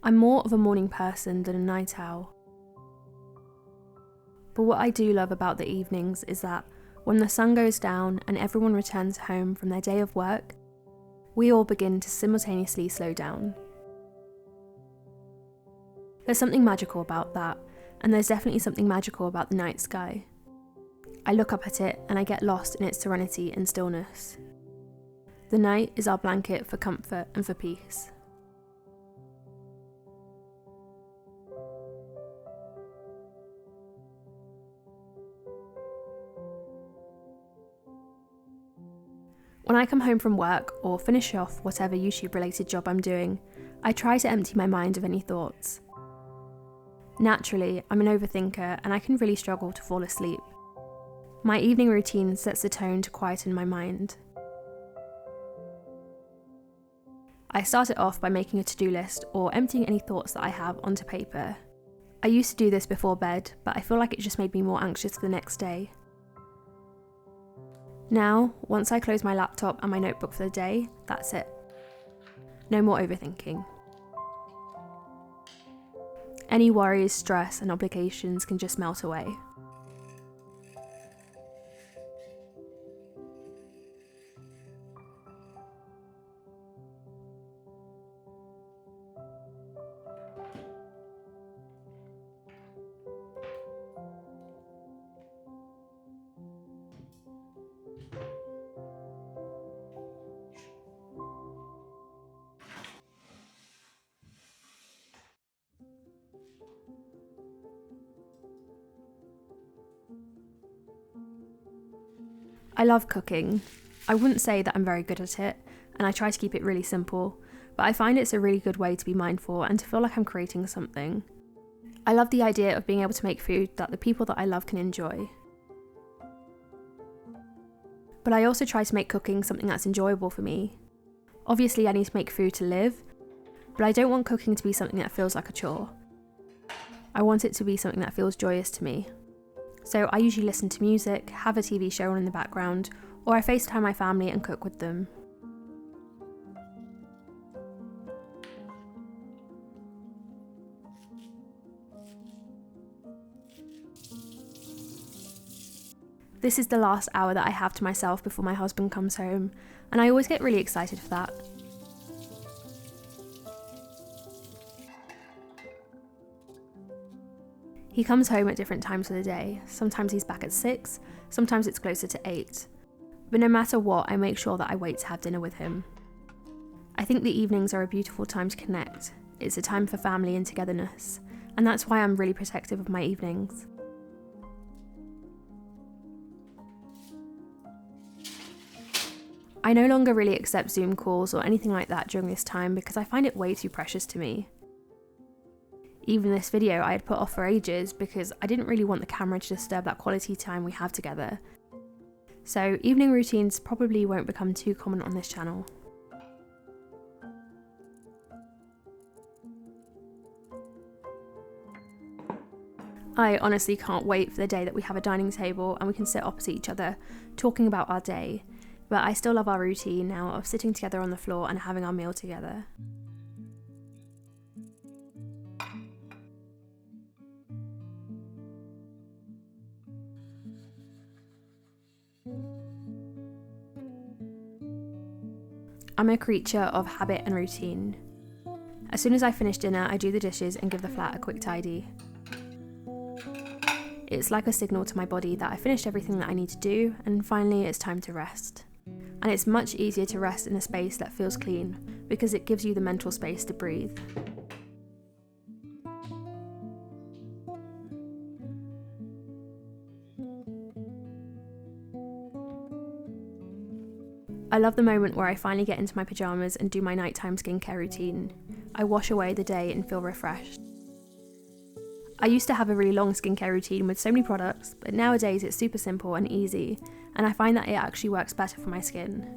I'm more of a morning person than a night owl. But what I do love about the evenings is that when the sun goes down and everyone returns home from their day of work, we all begin to simultaneously slow down. There's something magical about that, and there's definitely something magical about the night sky. I look up at it and I get lost in its serenity and stillness. The night is our blanket for comfort and for peace. When I come home from work or finish off whatever YouTube related job I'm doing, I try to empty my mind of any thoughts. Naturally, I'm an overthinker and I can really struggle to fall asleep. My evening routine sets the tone to quieten my mind. I start it off by making a to-do list or emptying any thoughts that I have onto paper. I used to do this before bed, but I feel like it just made me more anxious for the next day. Now, once I close my laptop and my notebook for the day, that's it. No more overthinking. Any worries, stress, and obligations can just melt away. I love cooking. I wouldn't say that I'm very good at it, and I try to keep it really simple, but I find it's a really good way to be mindful and to feel like I'm creating something. I love the idea of being able to make food that the people that I love can enjoy. But I also try to make cooking something that's enjoyable for me. Obviously, I need to make food to live, but I don't want cooking to be something that feels like a chore. I want it to be something that feels joyous to me. So I usually listen to music, have a TV show on in the background, or I FaceTime my family and cook with them. This is the last hour that I have to myself before my husband comes home, and I always get really excited for that. He comes home at different times of the day. Sometimes he's back at 6, sometimes it's closer to 8. But no matter what, I make sure that I wait to have dinner with him. I think the evenings are a beautiful time to connect. It's a time for family and togetherness, and that's why I'm really protective of my evenings. I no longer really accept Zoom calls or anything like that during this time because I find it way too precious to me. Even this video I had put off for ages because I didn't really want the camera to disturb that quality time we have together. So evening routines probably won't become too common on this channel. I honestly can't wait for the day that we have a dining table and we can sit opposite each other, talking about our day, but I still love our routine now of sitting together on the floor and having our meal together. I'm a creature of habit and routine. As soon as I finish dinner, I do the dishes and give the flat a quick tidy. It's like a signal to my body that I finished everything that I need to do, and finally it's time to rest. And it's much easier to rest in a space that feels clean, because it gives you the mental space to breathe. I love the moment where I finally get into my pyjamas and do my nighttime skincare routine. I wash away the day and feel refreshed. I used to have a really long skincare routine with so many products, but nowadays it's super simple and easy, and I find that it actually works better for my skin.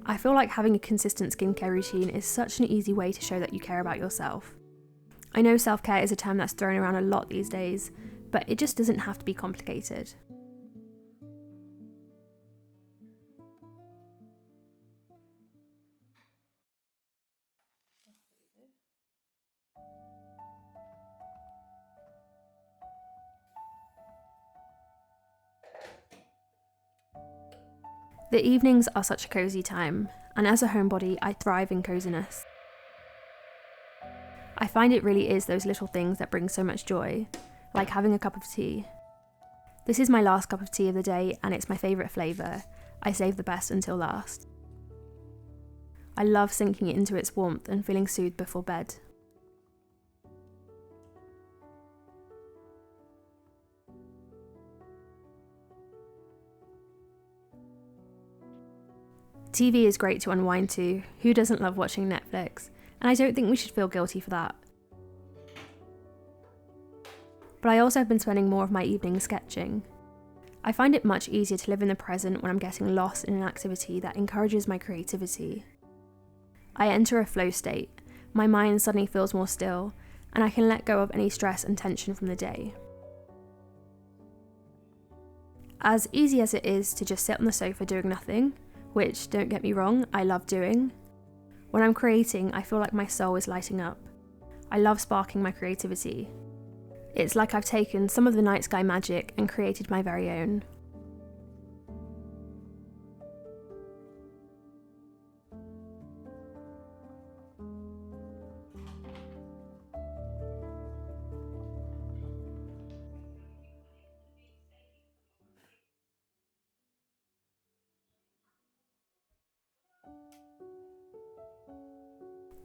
I feel like having a consistent skincare routine is such an easy way to show that you care about yourself. I know self-care is a term that's thrown around a lot these days, but it just doesn't have to be complicated. The evenings are such a cosy time, and as a homebody, I thrive in coziness. I find it really is those little things that bring so much joy, like having a cup of tea. This is my last cup of tea of the day, and it's my favourite flavour. I save the best until last. I love sinking into its warmth and feeling soothed before bed. TV is great to unwind to. Who doesn't love watching Netflix? And I don't think we should feel guilty for that. But I also have been spending more of my evenings sketching. I find it much easier to live in the present when I'm getting lost in an activity that encourages my creativity. I enter a flow state, my mind suddenly feels more still, and I can let go of any stress and tension from the day. As easy as it is to just sit on the sofa doing nothing, which, don't get me wrong, I love doing, when I'm creating, I feel like my soul is lighting up. I love sparking my creativity. It's like I've taken some of the night sky magic and created my very own.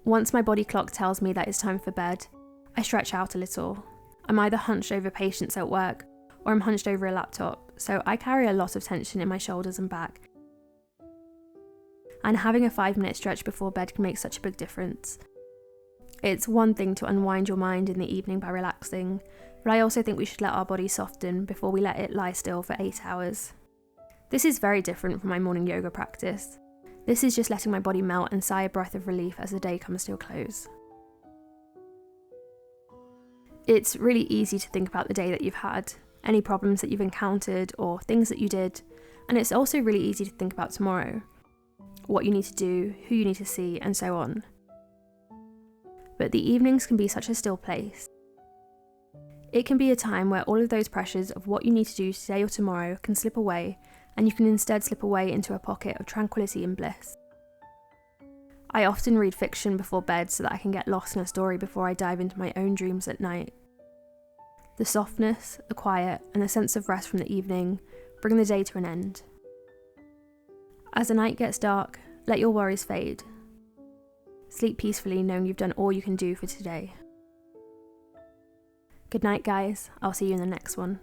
Once my body clock tells me that it's time for bed, I stretch out a little. I'm either hunched over patients at work, or I'm hunched over a laptop, so I carry a lot of tension in my shoulders and back. And having a 5-minute stretch before bed can make such a big difference. It's one thing to unwind your mind in the evening by relaxing, but I also think we should let our body soften before we let it lie still for 8 hours. This is very different from my morning yoga practice. This is just letting my body melt and sigh a breath of relief as the day comes to a close. It's really easy to think about the day that you've had, any problems that you've encountered or things that you did, and it's also really easy to think about tomorrow, what you need to do, who you need to see, and so on. But the evenings can be such a still place. It can be a time where all of those pressures of what you need to do today or tomorrow can slip away, and you can instead slip away into a pocket of tranquility and bliss. I often read fiction before bed so that I can get lost in a story before I dive into my own dreams at night. The softness, the quiet, and the sense of rest from the evening bring the day to an end. As the night gets dark, let your worries fade. Sleep peacefully knowing you've done all you can do for today. Good night, guys. I'll see you in the next one.